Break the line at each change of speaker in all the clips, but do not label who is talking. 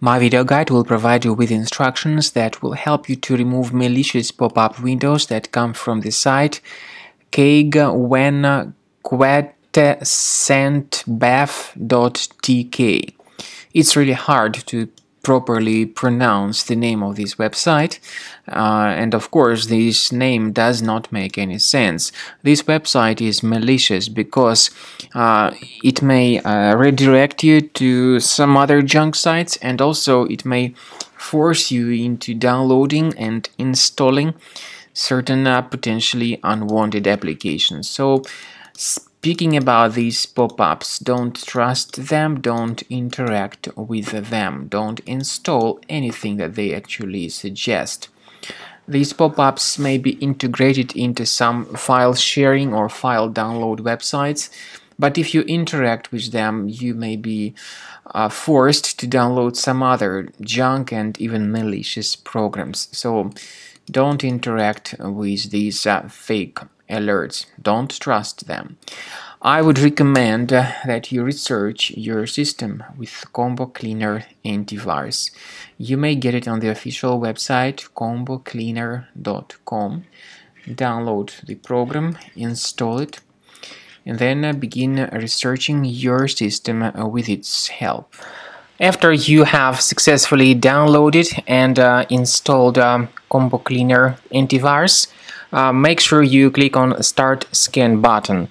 My video guide will provide you with instructions that will help you to remove malicious pop-up windows that come from the site Keygwenquetecentbef.tk. It's really hard to properly pronounce the name of this website, and of course this name does not make any sense. This website is malicious because it may redirect you to some other junk sites, and also it may force you into downloading and installing certain potentially unwanted applications. So speaking about these pop-ups, don't trust them, don't interact with them, don't install anything that they actually suggest. These pop-ups may be integrated into some file sharing or file download websites, but if you interact with them, you may be forced to download some other junk and even malicious programs. So don't interact with these fake alerts. Don't trust them. I would recommend that you research your system with Combo Cleaner antivirus. You may get it on the official website combocleaner.com. Download the program, install it, and then begin researching your system with its help. After you have successfully downloaded and installed Combo Cleaner antivirus, make sure you click on Start Scan button.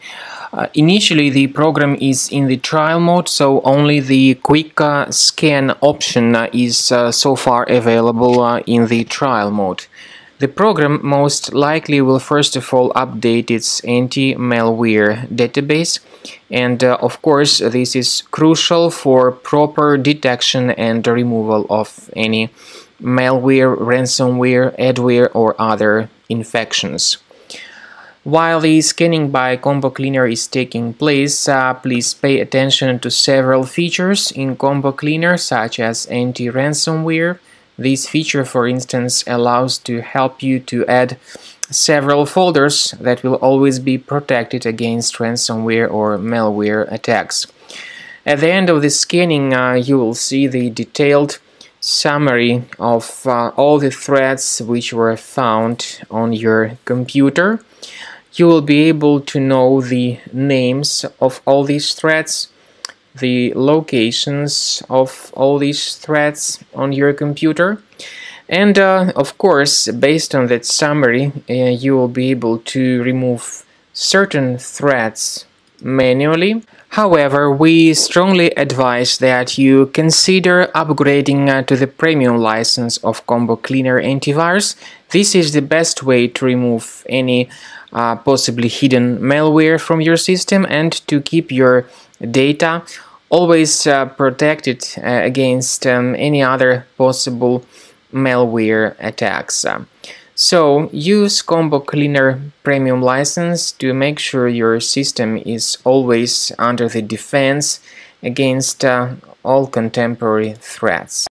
Initially the program is in the trial mode, so only the quick scan option is so far available in the trial mode. The program most likely will first of all update its anti-malware database, and of course this is crucial for proper detection and removal of any malware, ransomware, adware or other infections. While the scanning by Combo Cleaner is taking place, please pay attention to several features in Combo Cleaner, such as anti-ransomware. This feature, for instance, allows to help you to add several folders that will always be protected against ransomware or malware attacks. At the end of the scanning, you will see the detailed summary of all the threats which were found on your computer. You will be able to know the names of all these threats, the locations of all these threats on your computer, and of course, based on that summary, you will be able to remove certain threats manually. However, we strongly advise that you consider upgrading to the premium license of Combo Cleaner antivirus. This is the best way to remove any possibly hidden malware from your system and to keep your data always protected against any other possible malware attacks. So use Combo Cleaner Premium license to make sure your system is always under the defense against all contemporary threats.